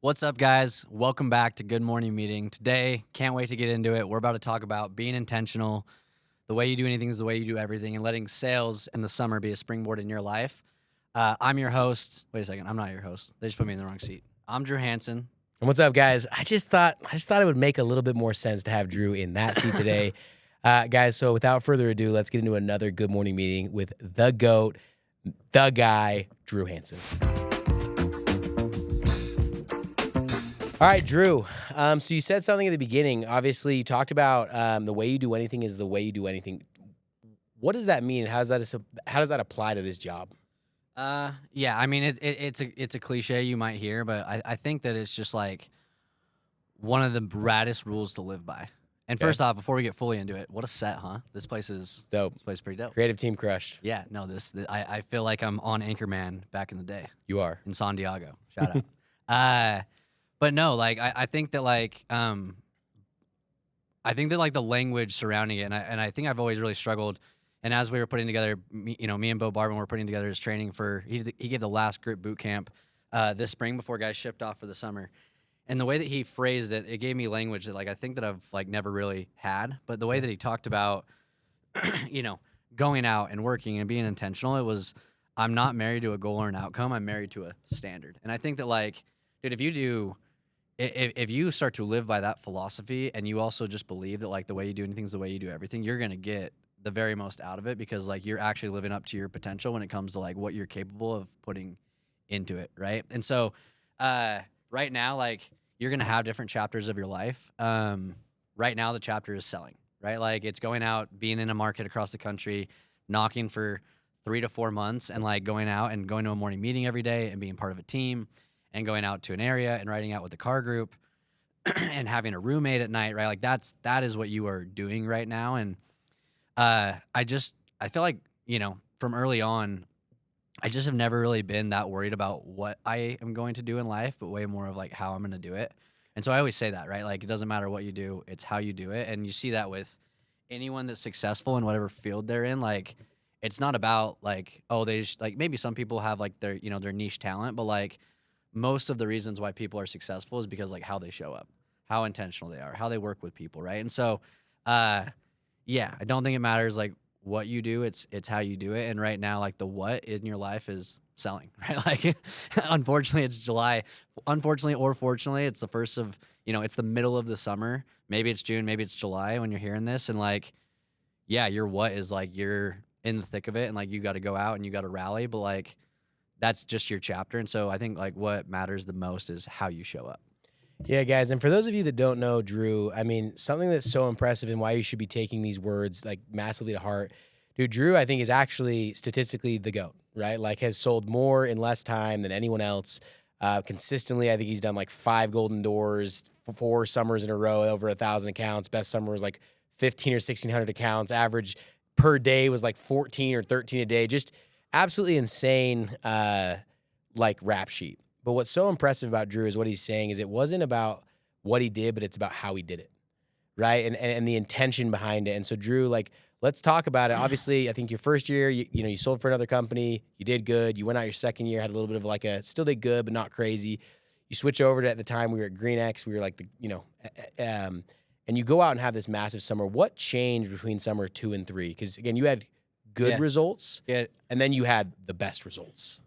What's up, guys? Welcome back to Good Morning Meeting. Today, can't wait to get into it. We're about to talk about being intentional. The way you do anything is the way you do everything, and letting sales in the summer be a springboard in your life. I'm your host. Wait a second, I'm not your host. They just put me in the wrong seat. I'm Drew Hansen. And what's up, guys? I just thought it would make a little bit more sense to have Drew in that seat today. Guys, so without further ado, let's get into another Good Morning Meeting with the GOAT, the guy, Drew Hansen. All right, Drew. So you said something at the beginning. Obviously, you talked about the way you do anything is the way you do anything. What does that mean? How does that apply to this job? Yeah, I mean it's a cliche you might hear, but I think that it's just like one of the raddest rules to live by. And Okay. first off, before we get fully into it, what a set, huh? This place is Dope. pretty dope. Creative team crushed. Yeah, no, I feel like I'm on Anchorman back in the day You are. in San Diego. Shout out. But no, like I think that the language surrounding it, and I think I've always really struggled. And as we were putting together, me and Bo Barban were putting together his training for he gave the last group boot camp this spring before guys shipped off for the summer. And the way that he phrased it, it gave me language that I think that I've never really had. But the way that he talked about, going out and working and being intentional, it was, I'm not married to a goal or an outcome. I'm married to a standard. And I think that dude, if you start to live by that philosophy and you also just believe that the way you do anything is the way you do everything, you're going to get the very most out of it because you're actually living up to your potential when it comes to what you're capable of putting into it. Right. And so, right now, you're going to have different chapters of your life. Right now the chapter is selling, right? It's going out, being in a market across the country, knocking for 3 to 4 months and going out and going to a morning meeting every day and being part of a team and going out to an area and riding out with the car group and having a roommate at night, right? That is what you are doing right now. And I feel like, from early on, I just have never really been that worried about what I am going to do in life, but way more of how I'm going to do it. And so I always say that, right? It doesn't matter what you do, it's how you do it. And you see that with anyone that's successful in whatever field they're in. It's not about they just maybe some people have their, their niche talent, but most of the reasons why people are successful is because how they show up, how intentional they are, how they work with people, right? And so, yeah, I don't think it matters what you do, it's how you do it. And right now, the what in your life is selling, right? Unfortunately, it's July. Unfortunately or fortunately, it's the first of, it's the middle of the summer. Maybe it's June, maybe it's July when you're hearing this. And yeah, your what is you're in the thick of it and you got to go out and you got to rally, but that's just your chapter. And so I think what matters the most is how you show up. Yeah, guys, and for those of you that don't know Drew, I mean, something that's so impressive and why you should be taking these words massively to heart. Dude, Drew, I think, is actually statistically the GOAT, right? Has sold more in less time than anyone else. Consistently, I think he's done 5 golden doors, 4 summers in a row, over 1,000 accounts. Best summer was 15 or 1,600 accounts. Average per day was 14 or 13 a day. Just absolutely insane, rap sheet. But what's so impressive about Drew is what he's saying is it wasn't about what he did, but it's about how he did it, right? And the intention behind it. And so, Drew, let's talk about it. Obviously, I think your first year, you sold for another company. You did good. You went out your second year, had a little bit of still did good, but not crazy. You switch over to, at the time, we were at GreenX. We were and you go out and have this massive summer. What changed between summer 2 and 3? Because, again, you had good results, and then you had the best results.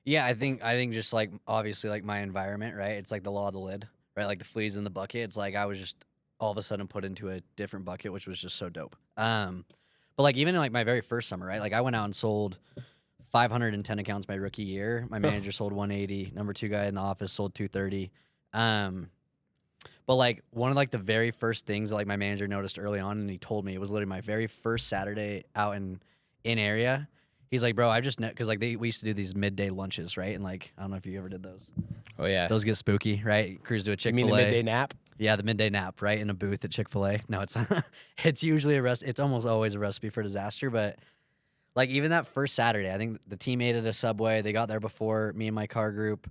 Yeah, I think just obviously my environment, right? It's the law of the lid, right? The fleas in the bucket. It's I was just all of a sudden put into a different bucket, which was just so dope. But even in my very first summer, right? I went out and sold 510 accounts my rookie year. My manager sold 180. Number 2 guy in the office sold 230. But one of the very first things that my manager noticed early on, and he told me, it was literally my very first Saturday out in area. He's bro, I just know, because we used to do these midday lunches, right? And I don't know if you ever did those. Oh yeah, those get spooky, right? Cruise to a Chick-fil-A. You mean the midday nap? Yeah, the midday nap, right? In a booth at Chick-fil-A. No, it's it's usually it's almost always a recipe for disaster. But even that first Saturday, I think the team ate at a Subway. They got there before me and my car group.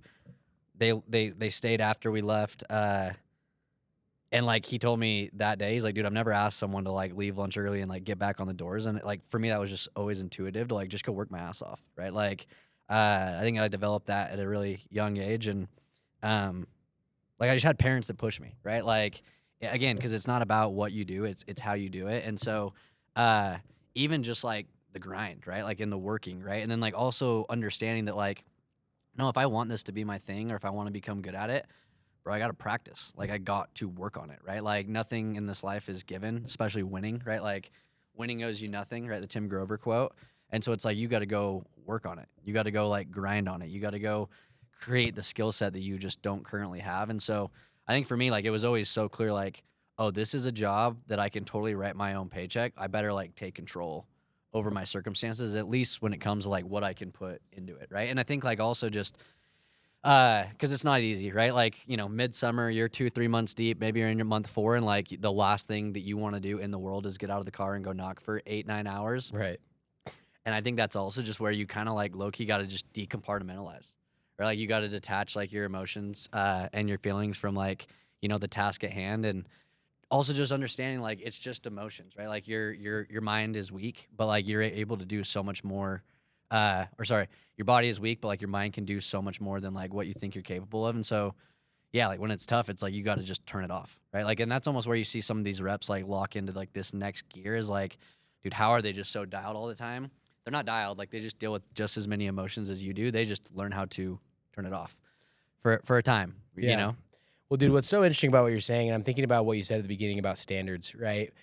They stayed after we left. And he told me that day, he's dude, I've never asked someone to leave lunch early and get back on the doors. And for me, that was just always intuitive to just go work my ass off, right? I think I developed that at a really young age. And Like I just had parents that push me, right? Like again, because it's not about what you do, it's how you do it. And so uh even just like the grind, right? Like in the working, right? And then like also understanding that like, no, if I want this to be my thing or if I want to become good at it, bro, I got to practice. Like I got to work on it, right? Like nothing in this life is given, especially winning, right? Like winning owes you nothing, right? The Tim Grover quote. And so it's like you got to go work on it. You got to go like grind on it. You got to go create the skill set that you just don't currently have. And so I think for me, like it was always so clear, like, oh, this is a job that I can totally write my own paycheck. I better like take control over my circumstances, at least when it comes to like what I can put into it, right? And I think like also just because it's not easy, right? Like, you know, midsummer, you're 2-3 months deep, maybe you're in your month 4, and like the last thing that you want to do in the world is get out of the car and go knock for 8-9 hours. Right. And I think that's also just where you kind of like low key got to just decompartmentalize, or like you got to detach like your emotions and your feelings from like, you know, the task at hand. And also just understanding like it's just emotions, right? Like your mind is weak, but like you're able to do so much more. Or sorry, your body is weak, but like your mind can do so much more than like what you think you're capable of. And so, yeah, like when it's tough, it's like you got to just turn it off, right? Like, and that's almost where you see some of these reps like lock into like this next gear is like, dude, how are they just so dialed all the time? They're not dialed. Like they just deal with just as many emotions as you do. They just learn how to turn it off for a time, you Yeah. know? Well, dude, what's so interesting about what you're saying, and I'm thinking about what you said at the beginning about standards, right?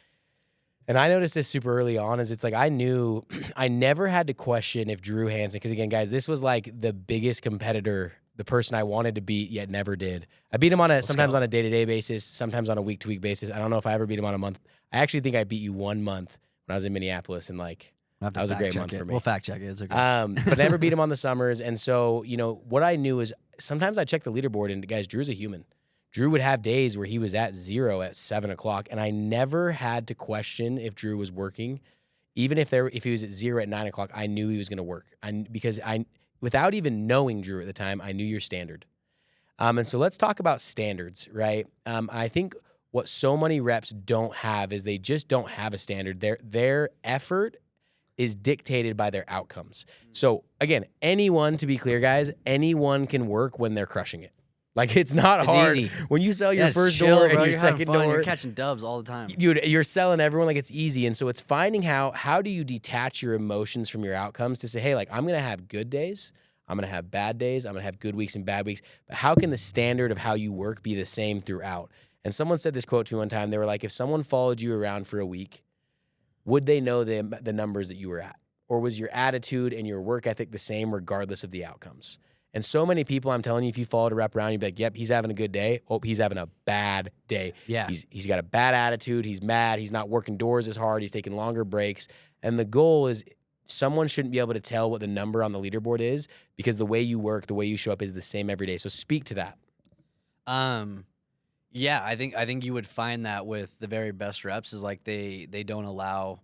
And I noticed this super early on is it's like I knew I never had to question if Drew Hansen, because again, guys, this was like the biggest competitor, the person I wanted to beat yet never did. I beat him on sometimes on a day-to-day basis, sometimes on a week-to-week basis. I don't know if I ever beat him on a month. I actually think I beat you 1 month when I was in Minneapolis, and like We'll have to that was a fact great check month it. for me. We'll fact check it. It's okay. But never beat him on the summers. And so, you know, what I knew is sometimes I check the leaderboard and guys, Drew's a human. Drew would have days where he was at 0 at 7 o'clock, and I never had to question if Drew was working. Even if he was at 0 at 9 o'clock, I knew he was going to work. Because without even knowing Drew at the time, I knew your standard. And so let's talk about standards, right? I think what so many reps don't have is they just don't have a standard. Their effort is dictated by their outcomes. So again, anyone, to be clear, guys, anyone can work when they're crushing it. Like it's not It's hard. easy. When you sell your Yeah, first chill, door bro. and your You're having second fun. door, You're catching dubs all the time. dude, you're selling everyone like it's easy. And so it's finding how do you detach your emotions from your outcomes to say, hey, like I'm gonna have good days, I'm gonna have bad days, I'm gonna have good weeks and bad weeks. But how can the standard of how you work be the same throughout? And someone said this quote to me one time. They were like, if someone followed you around for a week, would they know the numbers that you were at? Or was your attitude and your work ethic the same regardless of the outcomes? And so many people, I'm telling you, if you followed a rep around, you'd be like, yep, he's having a good day. Oh, he's having a bad day. Yeah. He's got a bad attitude. He's mad. He's not working doors as hard. He's taking longer breaks. And the goal is someone shouldn't be able to tell what the number on the leaderboard is because the way you work, the way you show up is the same every day. So speak to that. Yeah, I think you would find that with the very best reps is like they don't allow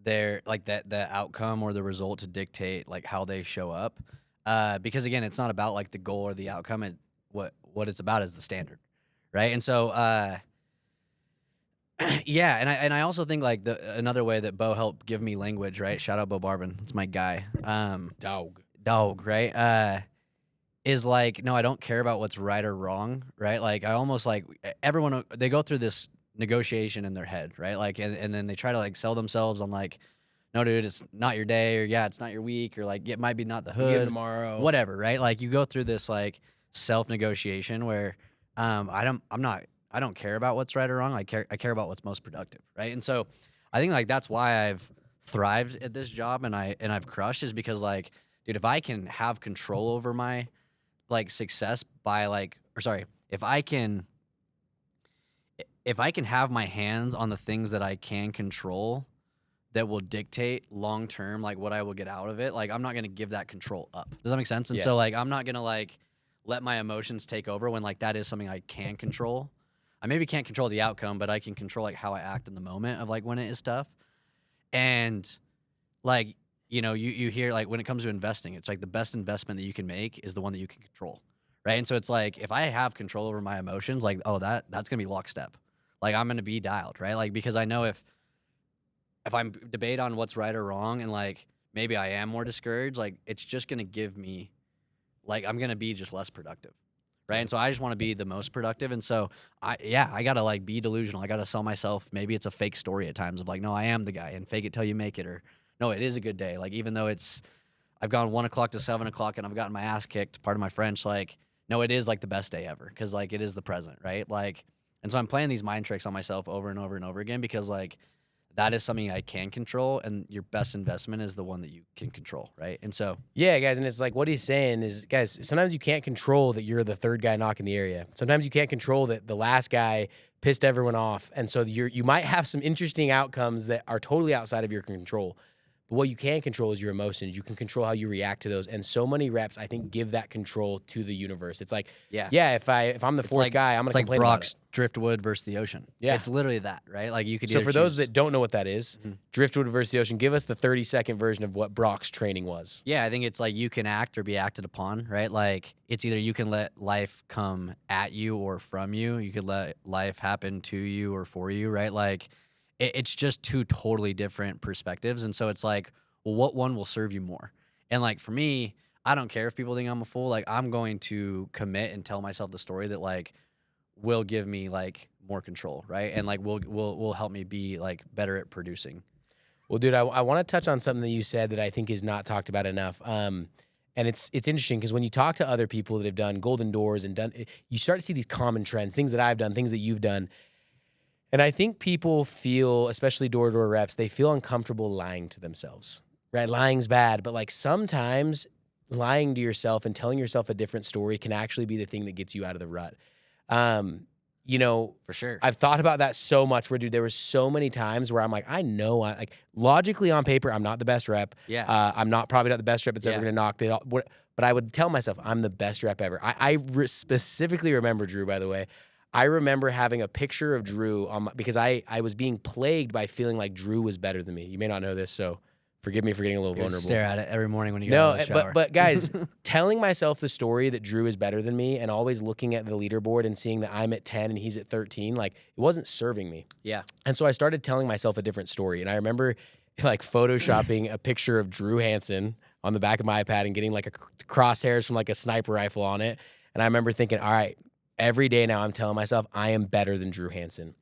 their like that the outcome or the result to dictate like how they show up. Because again, it's not about like the goal or the outcome. What it's about is the standard, right? And so yeah, and I also think like another way that Bo helped give me language, right? Shout out Bo Barbin, it's my guy. Dog, right? Is like, no, I don't care about what's right or wrong, right? Like I almost like everyone, they go through this negotiation in their head, right? Like, and then they try to like sell themselves on like, no, dude, it's not your day, or yeah, it's not your week, or like it might be not the We'll get him hood, tomorrow. whatever, right? Like you go through this like self negotiation where I don't care about what's right or wrong. I care about what's most productive, right? And so I think like that's why I've thrived at this job and I've crushed is because like, dude, if I can have control over my like success by like, or sorry, if I can have my hands on the things that I can control that will dictate long term like what I will get out of it, like I'm not gonna give that control up. Does that make sense? And Yeah. so like I'm not gonna like let my emotions take over when like that is something I can control. I maybe can't control the outcome, but I can control like how I act in the moment of like when it is tough. And like, you know, you hear like when it comes to investing, it's like the best investment that you can make is the one that you can control. Right. And so it's like if I have control over my emotions, like, oh, that's gonna be lockstep. Like I'm gonna be dialed, right? Like because I know if I'm debate on what's right or wrong and like maybe I am more discouraged, like it's just gonna give me like I'm gonna be just less productive. right? And so I just want to be the most productive. And so I gotta like be delusional. I gotta sell myself. Maybe it's a fake story at times of like, no, I am the guy, and fake it till you make it, or no, it is a good day. Like even though I've gone 1 o'clock to 7 o'clock and I've gotten my ass kicked. Part of my French, like, no, it is like the best day ever because like it is the present, right? Like, and so I'm playing these mind tricks on myself over and over and over again because like that is something I can control, and your best investment is the one that you can control, right? And so Yeah, guys, and it's like what he's saying is, guys, sometimes you can't control that you're the third guy knocking the area. Sometimes you can't control that the last guy pissed everyone off, and so you might have some interesting outcomes that are totally outside of your control. But what you can control is your emotions. You can control how you react to those, and so many reps, I think, give that control to the universe. It's like, yeah, if I'm the fourth guy, I'm gonna it's like complain about Brock's it. driftwood versus the ocean. Yeah. It's literally that, right? Like you could. So either for those choose- that don't know what that is, driftwood versus the ocean, give us the 30-second version of what Brock's training was. Yeah, I think it's like you can act or be acted upon, right? Like it's either you can let life come at you or from you. You could let life happen to you or for you, right? Like it's just two totally different perspectives. And so it's like, well, what one will serve you more? And like for me, I don't care if people think I'm a fool. Like I'm going to commit and tell myself the story that like will give me like more control, right? And like will help me be like better at producing. Well, dude, I want to touch on something that you said that I think is not talked about enough. And it's interesting because when you talk to other people that have done golden doors and done, you start to see these common trends, things that I've done, things that you've done. And I think people feel, especially door-to-door reps, they feel uncomfortable lying to themselves, right? Lying's bad, but like sometimes lying to yourself and telling yourself a different story can actually be the thing that gets you out of the rut. You know, For sure. I've thought about that so much where, dude, there were so many times where I'm like, I know, like logically on paper, I'm not the best rep. Yeah. I'm probably not the best rep that's ever Yeah. going to knock. But I would tell myself I'm the best rep ever. I specifically remember, Drew, by the way, I remember having a picture of Drew because I was being plagued by feeling like Drew was better than me. You may not know this, so forgive me for getting a little You would vulnerable. stare at it every morning when you get out of the shower. but guys, telling myself the story that Drew is better than me and always looking at the leaderboard and seeing that I'm at 10 and he's at 13, like it wasn't serving me. Yeah. And so I started telling myself a different story. And I remember like photoshopping a picture of Drew Hansen on the back of my iPad and getting like a crosshairs from like a sniper rifle on it. And I remember thinking, all right, every day now I'm telling myself I am better than Drew Hansen.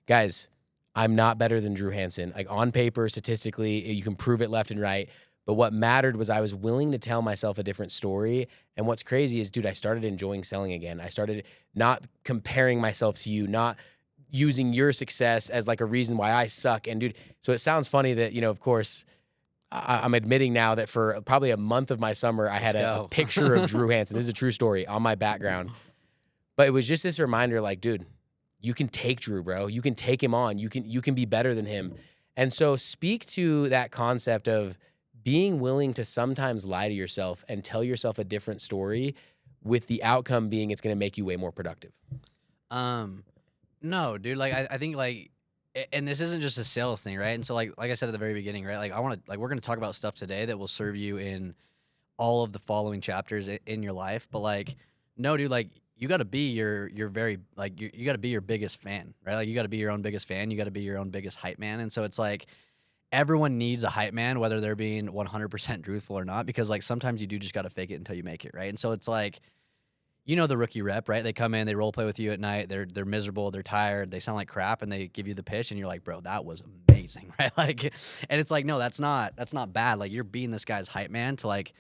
Guys, I'm not better than Drew Hansen. Like on paper, statistically, you can prove it left and right. But what mattered was I was willing to tell myself a different story. And what's crazy is, dude, I started enjoying selling again. I started not comparing myself to you, not using your success as like a reason why I suck. And dude, so it sounds funny that, you know, of course, I'm admitting now that for probably a month of my summer, I had a picture of Drew Hansen. This is a true story on my background. But it was just this reminder like, dude, you can take Drew, bro. You can take him on. You can be better than him. And so speak to that concept of being willing to sometimes lie to yourself and tell yourself a different story with the outcome being it's going to make you way more productive. No, dude, like I think like, and this isn't just a sales thing, right? And so like I said at the very beginning, right? Like I want to, like we're going to talk about stuff today that will serve you in all of the following chapters in your life. But like, no, dude, like you got to be your very, like you got to be your biggest fan, right? Like you got to be your own biggest fan. You got to be your own biggest hype man. And so it's like, everyone needs a hype man, whether they're being 100% truthful or not, because like sometimes you do just got to fake it until you make it, right? And so it's like, you know, the rookie rep, right? They come in, they role play with you at night. They're miserable, they're tired, they sound like crap, and they give you the pitch, and you're like, bro, that was amazing, right? Like, and it's like, no, that's not bad. Like you're being this guy's hype man to like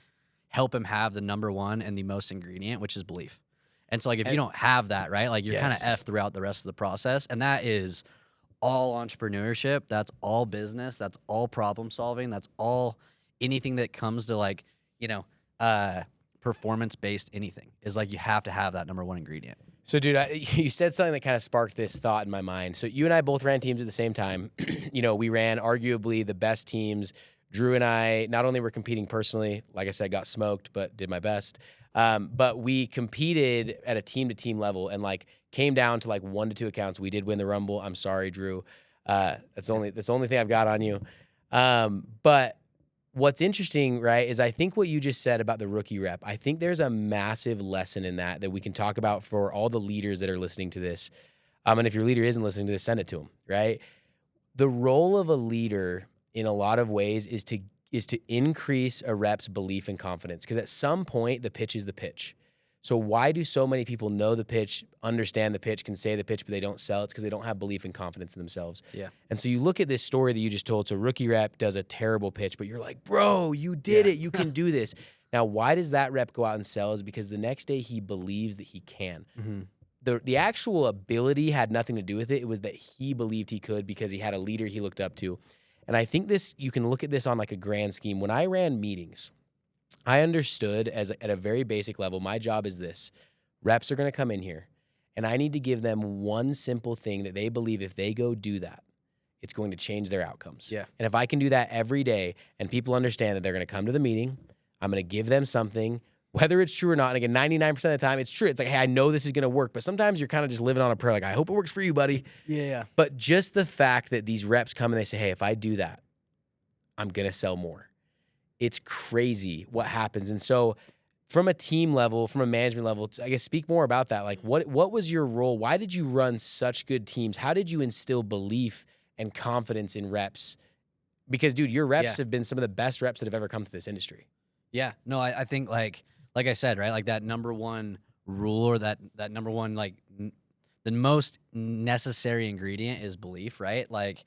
help him have the number one and the most ingredient, which is belief. And so like if you don't have that, right, like you're kind of F throughout the rest of the process, and that is all entrepreneurship, that's all business, that's all problem solving, that's all anything that comes to like, you know, performance-based anything is like you have to have that number one ingredient. So, dude, you said something that kind of sparked this thought in my mind. So you and I both ran teams at the same time. You know, we ran arguably the best teams. Drew and I not only were competing personally, like I said, got smoked, but did my best. But we competed at a team-to-team level and like came down to like 1 to 2 accounts. We did win the Rumble. I'm sorry, Drew. That's the only thing I've got on you. But what's interesting, right, is I think what you just said about the rookie rep, I think there's a massive lesson in that we can talk about for all the leaders that are listening to this. And if your leader isn't listening to this, send it to them, right? The role of a leader in a lot of ways is to increase a rep's belief and confidence, because at some point the pitch is the pitch. So why do so many people know the pitch, understand the pitch, can say the pitch, but they don't sell it? It's because they don't have belief and confidence in themselves. Yeah. And so you look at this story that you just told. So rookie rep does a terrible pitch, but you're like, bro, you did it. You can do this. Now, why does that rep go out and sell? Is because the next day he believes that he can. The actual ability had nothing to do with it. It was that he believed he could because he had a leader he looked up to. And I think you can look at this on like a grand scheme. When I ran meetings, I understood at a very basic level, my job is this. Reps are going to come in here, and I need to give them one simple thing that they believe if they go do that, it's going to change their outcomes. Yeah. And if I can do that every day and people understand that they're going to come to the meeting, I'm going to give them something, whether it's true or not. And again, 99% of the time, it's true. It's like, hey, I know this is going to work. But sometimes you're kind of just living on a prayer. Like, I hope it works for you, buddy. Yeah. But just the fact that these reps come and they say, hey, if I do that, I'm going to sell more. It's crazy what happens. And so from a team level, from a management level, I guess speak more about that. Like what was your role? Why did you run such good teams? How did you instill belief and confidence in reps? Because, dude, your reps have been some of the best reps that have ever come to this industry. Yeah. No, I think like I said, right? Like that number one rule or that number one, like the most necessary ingredient is belief, right? Like,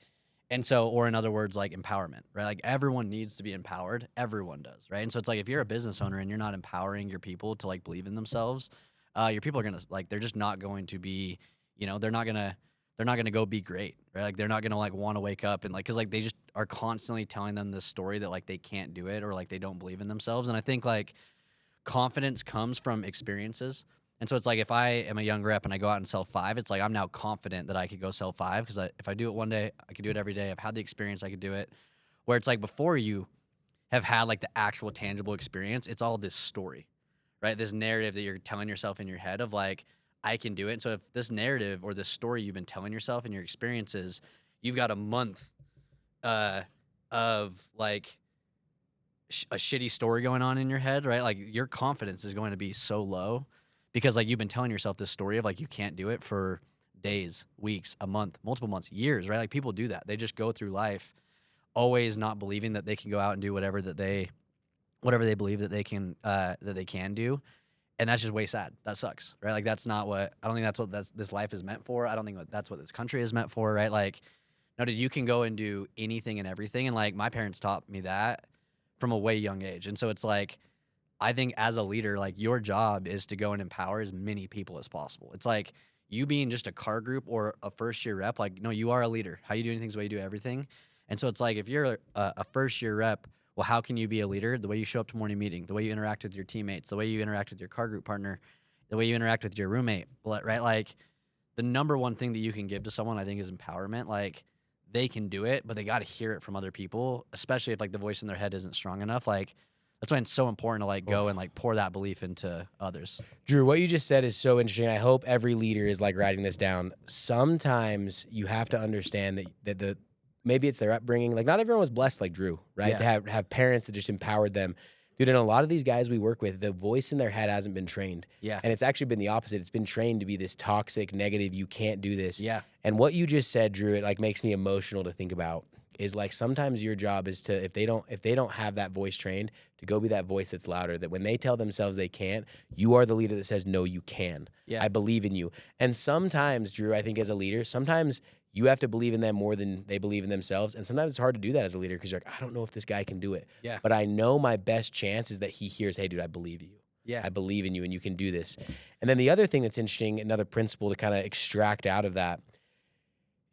and so, or in other words, like empowerment, right? Like everyone needs to be empowered. Everyone does, right? And so it's like, if you're a business owner and you're not empowering your people to like believe in themselves, your people are going to like, they're just not going to be, they're not going to go be great, right? Like they're not going to like want to wake up and like, cause like they just are constantly telling them this story that like they can't do it or like they don't believe in themselves. And I think like confidence comes from experiences. And so it's like, if I am a young rep and I go out and sell 5, it's like I'm now confident that I could go sell 5 because if I do it one day, I could do it every day. I've had the experience, I could do it. Where it's like before you have had like the actual tangible experience, it's all this story, right? This narrative that you're telling yourself in your head of like, I can do it. And so if this narrative or this story you've been telling yourself in your experiences, you've got a month of like a shitty story going on in your head, right? Like your confidence is going to be so low. Because like you've been telling yourself this story of like you can't do it for days, weeks, a month, multiple months, years, right? Like people do that. They just go through life always not believing that they can go out and do whatever they believe that they can do. And that's just way sad. That sucks, right? Like that's not what I don't think that's what this life is meant for. I don't think that's what this country is meant for, right? Like no, dude, you can go and do anything and everything. And like my parents taught me that from a way young age. And so it's like I think as a leader, like your job is to go and empower as many people as possible. It's like you being just a car group or a first year rep, like, no, you are a leader. How you doing things, the way you do everything. And so it's like, if you're a first year rep, well, how can you be a leader? The way you show up to morning meeting, the way you interact with your teammates, the way you interact with your car group partner, the way you interact with your roommate, right? Like the number one thing that you can give to someone, I think, is empowerment. Like they can do it, but they got to hear it from other people, especially if like the voice in their head isn't strong enough. Like, that's why it's so important to like go and like pour that belief into others. Drew, what you just said is so interesting. I hope every leader is like writing this down. Sometimes you have to understand that maybe it's their upbringing. Like not everyone was blessed like Drew, right? Yeah. To have parents that just empowered them. Dude, and a lot of these guys we work with, the voice in their head hasn't been trained. Yeah. And it's actually been the opposite. It's been trained to be this toxic, negative, you can't do this. Yeah. And what you just said, Drew, it like makes me emotional to think about. Is like sometimes your job is to, if they don't have that voice trained, to go be that voice that's louder, that when they tell themselves they can't, you are the leader that says, no, you can. Yeah. I believe in you. And sometimes, Drew, I think as a leader, sometimes you have to believe in them more than they believe in themselves. And sometimes it's hard to do that as a leader because you're like, I don't know if this guy can do it. Yeah. But I know my best chance is that he hears, hey, dude, I believe you. Yeah. I believe in you and you can do this. And then the other thing that's interesting, another principle to kind of extract out of that,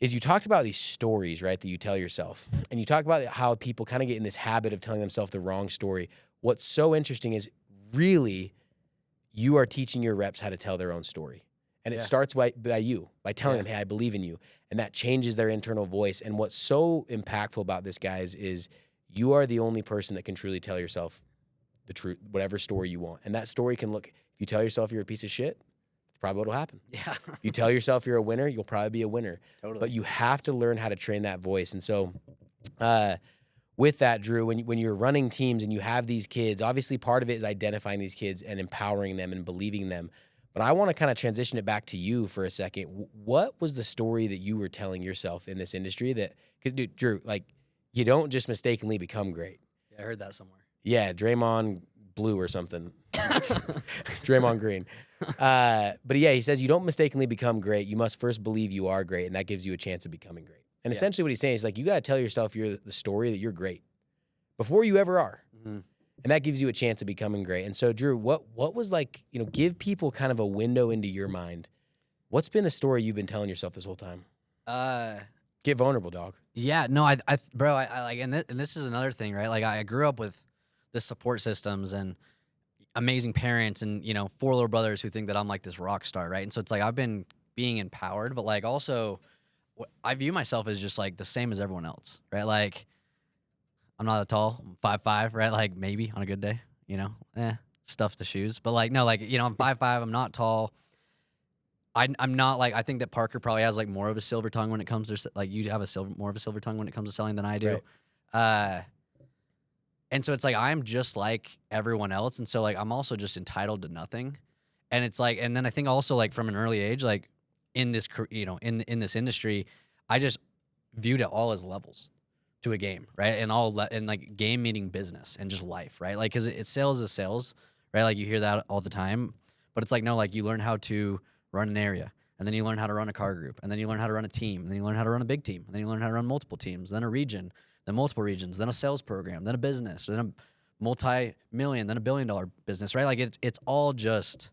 is you talked about these stories, right, that you tell yourself. And you talk about how people kind of get in this habit of telling themselves the wrong story. What's so interesting is really you are teaching your reps how to tell their own story. And it starts by you, by telling them, hey, I believe in you. And that changes their internal voice. And what's so impactful about this, guys, is you are the only person that can truly tell yourself the truth, whatever story you want. And that story can look, if you tell yourself you're a piece of shit, it's probably what'll happen. Yeah. If you tell yourself you're a winner, you'll probably be a winner. Totally. But you have to learn how to train that voice. And so with that, Drew, when you're running teams and you have these kids, obviously part of it is identifying these kids and empowering them and believing them. But I want to kind of transition it back to you for a second. What was the story that you were telling yourself in this industry because, dude, Drew, like, you don't just mistakenly become great. Yeah, I heard that somewhere. Yeah, Draymond blue or something. Draymond Green. But yeah, he says you don't mistakenly become great. You must first believe you are great, and that gives you a chance of becoming great. And Yeah. essentially what he's saying is like, you got to tell yourself you're the story that you're great before you ever are. Mm-hmm. And that gives you a chance of becoming great. And so, Drew, what was like, give people kind of a window into your mind. What's been the story you've been telling yourself this whole time? Get vulnerable, dog. Yeah, no, bro, I like, and this is another thing, right? Like, I grew up with the support systems and amazing parents, and 4 little brothers who think that I'm like this rock star, right? And so it's like I've been being empowered, but like also, I view myself as just like the same as everyone else, right? Like, I'm not that tall, I'm 5'5", right? Like maybe on a good day, stuff the shoes, but like no, like I'm 5'5", I'm not tall. I'm not like, I think that Parker probably has like more of a silver tongue when it comes to like, you have more of a silver tongue when it comes to selling than I do. Right. And so it's like I'm just like everyone else, and so like I'm also just entitled to nothing. And it's like, and then I think also like from an early age, like in this in this industry, I just viewed it all as levels to a game, right? And like game meaning business and just life, right? Like, because sales is sales, right? Like you hear that all the time, but it's like no, like you learn how to run an area, and then you learn how to run a car group, and then you learn how to run a team, and then you learn how to run a big team, and then you learn how to run multiple teams, then a region, then multiple regions, then a sales program, then a business, then a multi-million, then $1 billion business, right? Like it's all just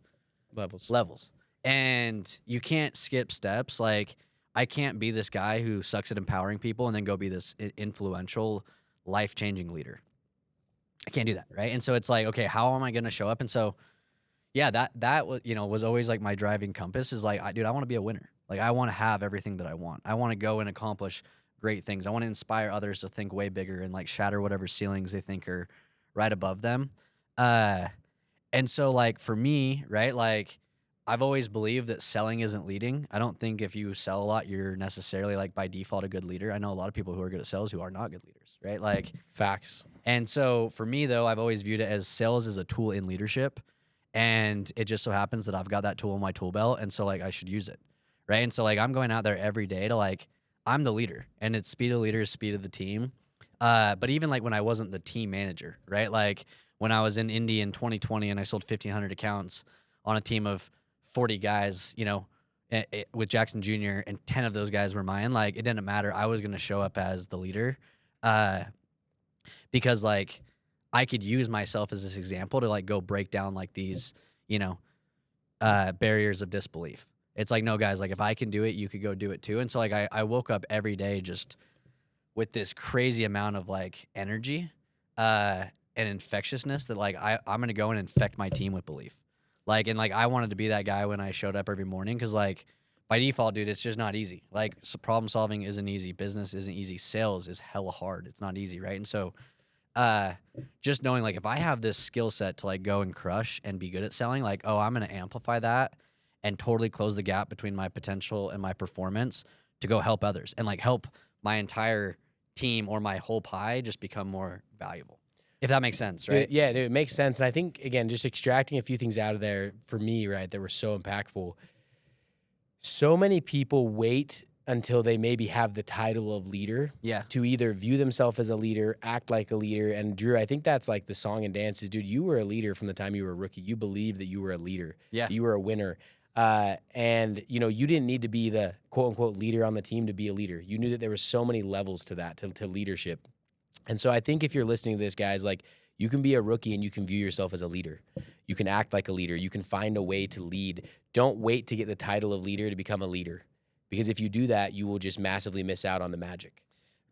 levels. And you can't skip steps. Like I can't be this guy who sucks at empowering people and then go be this influential, life-changing leader. I can't do that, right? And so it's like, okay, how am I going to show up? And so yeah, that was always like my driving compass is like, I want to be a winner. Like I want to have everything that I want. I want to go and accomplish great things. I want to inspire others to think way bigger and like shatter whatever ceilings they think are right above them. And so like for me, right, like I've always believed that selling isn't leading. I don't think if you sell a lot, you're necessarily like by default a good leader. I know a lot of people who are good at sales who are not good leaders, right? Like facts. And so for me though, I've always viewed it as sales as a tool in leadership. And it just so happens that I've got that tool in my tool belt. And so like I should use it. Right. And so like I'm going out there every day to like, I'm the leader, and it's speed of the leader, speed of the team. But even like when I wasn't the team manager, right? Like when I was in Indy in 2020 and I sold 1,500 accounts on a team of 40 guys, with Jackson Jr., and 10 of those guys were mine. Like it didn't matter. I was going to show up as the leader, because like I could use myself as this example to like go break down like these, barriers of disbelief. It's like, no, guys, like if I can do it, you could go do it too. And so like I woke up every day just with this crazy amount of like energy and infectiousness that like I'm going to go and infect my team with belief. Like, and like I wanted to be that guy when I showed up every morning, because like by default, dude, it's just not easy. Like problem solving isn't easy. Business isn't easy. Sales is hella hard. It's not easy, right? And so just knowing like if I have this skill set to like go and crush and be good at selling, like, oh, I'm going to amplify that and totally close the gap between my potential and my performance to go help others and like help my entire team or my whole pie just become more valuable. If that makes sense, right? Yeah, dude, it makes sense. And I think, again, just extracting a few things out of there for me, right, that were so impactful. So many people wait until they maybe have the title of leader to either view themselves as a leader, act like a leader. And Drew, I think that's like the song and dances, dude. You were a leader from the time you were a rookie. You believed that you were a leader. Yeah. You were a winner. And you didn't need to be the quote unquote leader on the team to be a leader. You knew that there were so many levels to that, to leadership. And so I think if you're listening to this, guys, like you can be a rookie and you can view yourself as a leader. You can act like a leader. You can find a way to lead. Don't wait to get the title of leader to become a leader. Because if you do that, you will just massively miss out on the magic,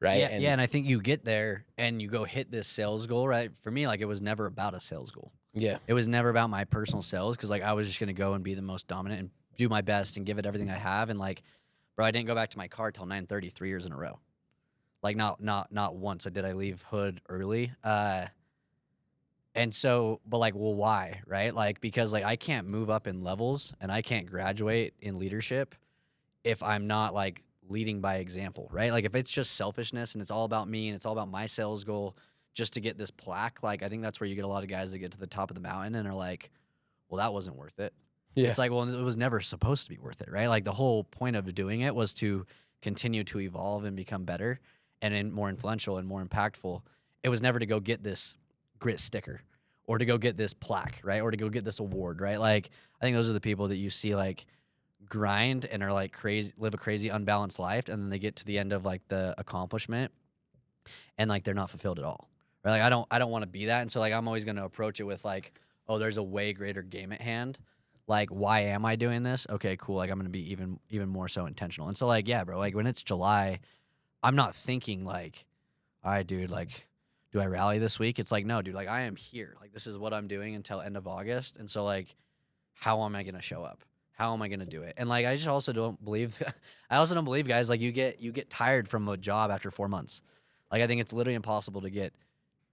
right? Yeah, and I think you get there and you go hit this sales goal, right? For me, like it was never about a sales goal. Yeah. It was never about my personal sales, because like I was just going to go and be the most dominant and do my best and give it everything I have. And like, bro, I didn't go back to my car till 9:30 3 years in a row. Like not once did I leave Hood early. And so, but like, well, why, right? Like, because like I can't move up in levels and I can't graduate in leadership if I'm not like leading by example, right? Like if it's just selfishness and it's all about me and it's all about my sales goal just to get this plaque, like I think that's where you get a lot of guys that get to the top of the mountain and are like, well, that wasn't worth it. Yeah. It's like, well, it was never supposed to be worth it, right? Like the whole point of doing it was to continue to evolve and become better and more influential and more impactful. It was never to go get this grit sticker or to go get this plaque, right? Or to go get this award, right? Like, I think those are the people that you see like grind and are like crazy, live a crazy unbalanced life, and then they get to the end of like the accomplishment and like they're not fulfilled at all. Right? Like I don't want to be that. And so like I'm always gonna approach it with like, oh, there's a way greater game at hand. Like, why am I doing this? Okay, cool. Like I'm gonna be even more so intentional. And so like, yeah, bro, like when it's July, I'm not thinking like, all right, dude, like, do I rally this week? It's like, no, dude, like I am here. Like this is what I'm doing until end of August. And so like, how am I gonna show up? How am I gonna do it? And like I just also don't believe I also don't believe, guys, like you get tired from a job after 4 months. Like I think it's literally impossible to get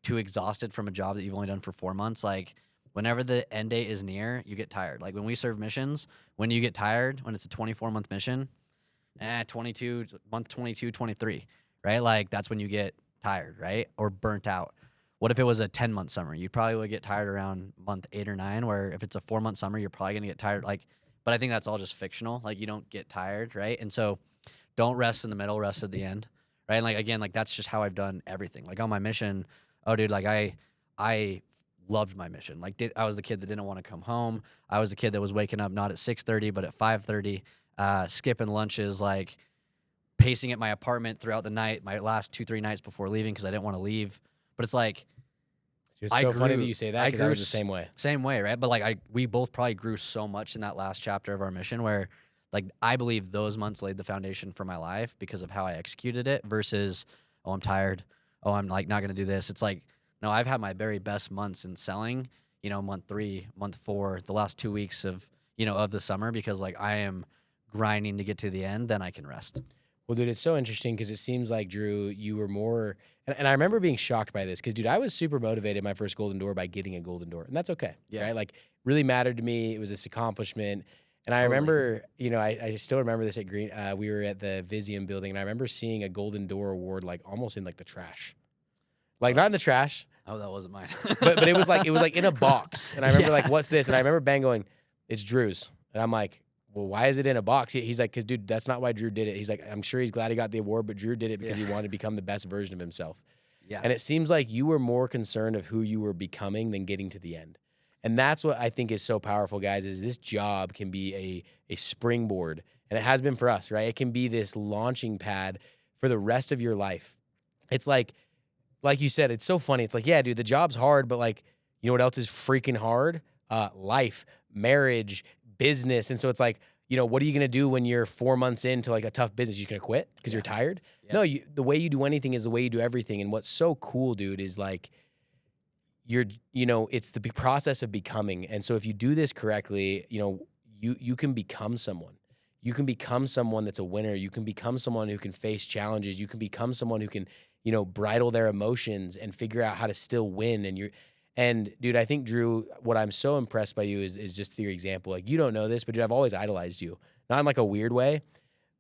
too exhausted from a job that you've only done for 4 months. Like whenever the end date is near, you get tired. Like when we serve missions, when you get tired, when it's a 24-month mission, 22, month 22, 23, right? Like that's when you get tired, right? Or burnt out. What if it was a 10-month summer? You probably would get tired around month 8 or 9, where if it's a 4-month summer, you're probably going to get tired. Like, but I think that's all just fictional. Like you don't get tired, right? And so don't rest in the middle, rest at the end, right? And like, again, like that's just how I've done everything. Like on my mission, oh dude, like I loved my mission. Like I was the kid that didn't want to come home. I was the kid that was waking up not at 6:30, but at 5:30, skipping lunches, like pacing at my apartment throughout the night, my last 2-3 nights before leaving because I didn't want to leave. But it's like, It's so funny that you say that because I was the same way. Same way, right? But like we both probably grew so much in that last chapter of our mission where like I believe those months laid the foundation for my life because of how I executed it versus, oh, I'm tired. Oh, I'm like not going to do this. It's like, no, I've had my very best months in selling, month 3, month 4, the last 2 weeks of, of the summer because like I am grinding to get to the end, then I can rest. Well, dude, it's so interesting because it seems like, Drew, you were more, and I remember being shocked by this because, dude, I was super motivated my first golden door by getting a golden door, and that's okay, right? Like, really mattered to me. It was this accomplishment, and I remember, I still remember this at Green. We were at the Visium building, and I remember seeing a golden door award like almost in like the trash, like not in the trash. Oh, that wasn't mine. but it was like in a box, and I remember like, what's this? And I remember Ben going, "It's Drew's," and I'm like, well, why is it in a box? He's like, because, dude, that's not why Drew did it. He's like, I'm sure he's glad he got the award, but Drew did it because he wanted to become the best version of himself. Yeah. And it seems like you were more concerned of who you were becoming than getting to the end. And that's what I think is so powerful, guys, is this job can be a springboard. And it has been for us, right? It can be this launching pad for the rest of your life. It's like you said, it's so funny. It's like, yeah, dude, the job's hard, but like, you know what else is freaking hard? Life, marriage, business. And so it's like, what are you going to do when you're 4 months into like a tough business? You're just going to quit because you're tired? Yeah. No, the way you do anything is the way you do everything. And what's so cool, dude, is like it's the process of becoming. And so if you do this correctly, you can become someone. You can become someone that's a winner. You can become someone who can face challenges. You can become someone who can, bridle their emotions and figure out how to still win. And dude, I think, Drew, what I'm so impressed by you is just your example. Like, you don't know this, but dude, I've always idolized you. Not in like a weird way,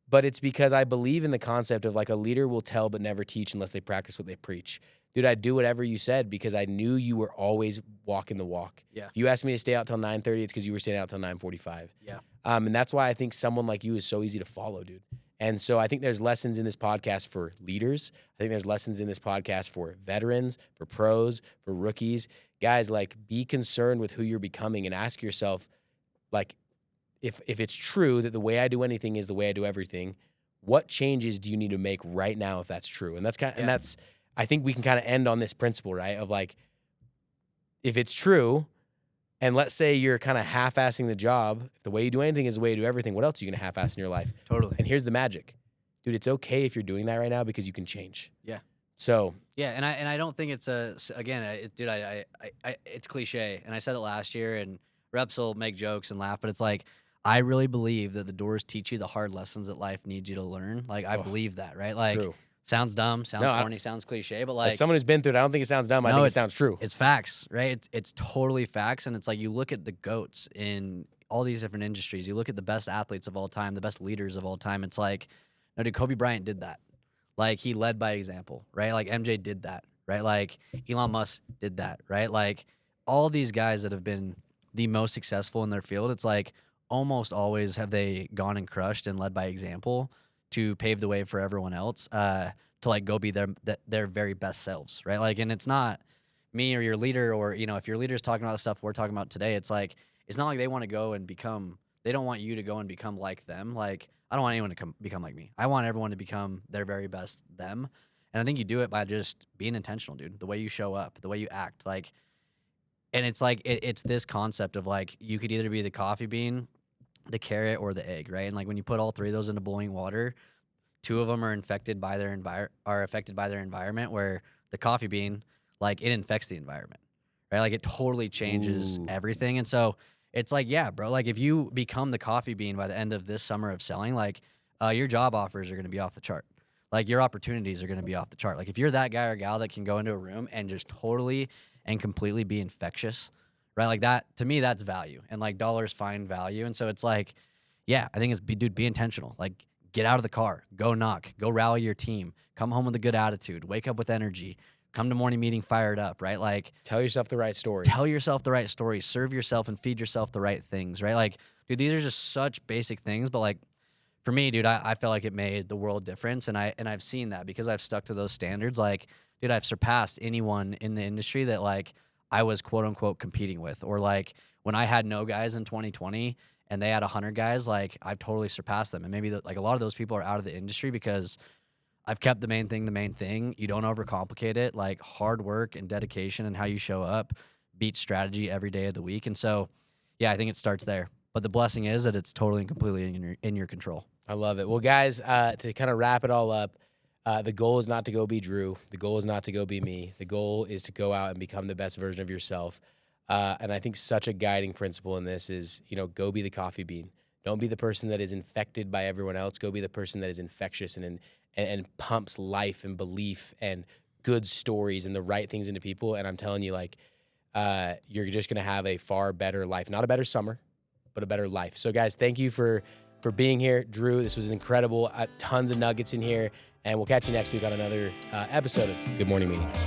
but it's because I believe in the concept of like a leader will tell but never teach unless they practice what they preach. Dude, I'd do whatever you said because I knew you were always walking the walk. Yeah. If you asked me to stay out till 9:30, it's because you were staying out till 9:45. Yeah. And that's why I think someone like you is so easy to follow, dude. And so I think there's lessons in this podcast for leaders. I think there's lessons in this podcast for veterans, for pros, for rookies. Guys, like, be concerned with who you're becoming and ask yourself, like, if it's true that the way I do anything is the way I do everything, what changes do you need to make right now if that's true? And that's and that's, I think we can kind of end on this principle, right? Of like, if it's true, and let's say you're kind of half-assing the job, if the way you do anything is the way you do everything, what else are you going to half-ass in your life? Totally. And here's the magic. Dude, it's okay if you're doing that right now because you can change. Yeah. So yeah, and I don't think it's dude, it's cliche, and I said it last year, and reps will make jokes and laugh, but it's like I really believe that the doors teach you the hard lessons that life needs you to learn. Like I believe that, right? Like true. Sounds dumb, sounds corny, sounds cliche, but like as someone who's been through it, I don't think it sounds dumb. I think it sounds true. It's facts, right? It's totally facts, and it's like you look at the GOATs in all these different industries. You look at the best athletes of all time, the best leaders of all time. It's like, no, dude, Kobe Bryant did that. Like, he led by example, right? Like, MJ did that, right? Like, Elon Musk did that, right? Like, all these guys that have been the most successful in their field, it's like almost always have they gone and crushed and led by example to pave the way for everyone else to, like, go be their very best selves, right? Like, and it's not me or your leader, or if your leader's talking about the stuff we're talking about today, it's like it's not like they want to go and become. They don't want you to go and become like them. Like I don't want anyone to become like me. I want everyone to become their very best them. And I think you do it by just being intentional, dude. The way you show up, the way you act, like. And it's like it's this concept of like you could either be the coffee bean, the carrot, or the egg, right? And like when you put all three of those into boiling water, two of them are infected by their affected by their environment. Where the coffee bean, like it infects the environment, right? Like it totally changes Ooh. everything. And so it's like, yeah, bro. Like if you become the coffee bean by the end of this summer of selling, like your job offers are going to be off the chart. Like your opportunities are going to be off the chart. Like if you're that guy or gal that can go into a room and just totally and completely be infectious, right? Like that to me, that's value, and like dollars find value. And so it's like, yeah, I think dude, be intentional. Like get out of the car, go knock, go rally your team, come home with a good attitude, wake up with energy, come to morning meeting fired up, right? Like Tell yourself the right story. tell yourself the right story, serve yourself and feed yourself the right things, right? Like, dude, these are just such basic things, but like for me, dude, I felt like it made the world difference. And I've seen that because I've stuck to those standards. Like, dude, I've surpassed anyone in the industry that like I was quote unquote competing with, or like when I had no guys in 2020 and they had 100 guys, like I've totally surpassed them. And maybe like a lot of those people are out of the industry because I've kept the main thing the main thing. You don't overcomplicate it. Like hard work and dedication and how you show up beats strategy every day of the week. And so, yeah, I think it starts there. But the blessing is that it's totally and completely in your control. I love it. Well, guys, to kind of wrap it all up, the goal is not to go be Drew. The goal is not to go be me. The goal is to go out and become the best version of yourself. And I think such a guiding principle in this is, go be the coffee bean. Don't be the person that is infected by everyone else. Go be the person that is infectious and pumps life and belief and good stories and the right things into people. And I'm telling you, like, you're just going to have a far better life. Not a better summer, but a better life. So, guys, thank you for being here. Drew, this was incredible. Tons of nuggets in here. And we'll catch you next week on another episode of Good Morning Meeting.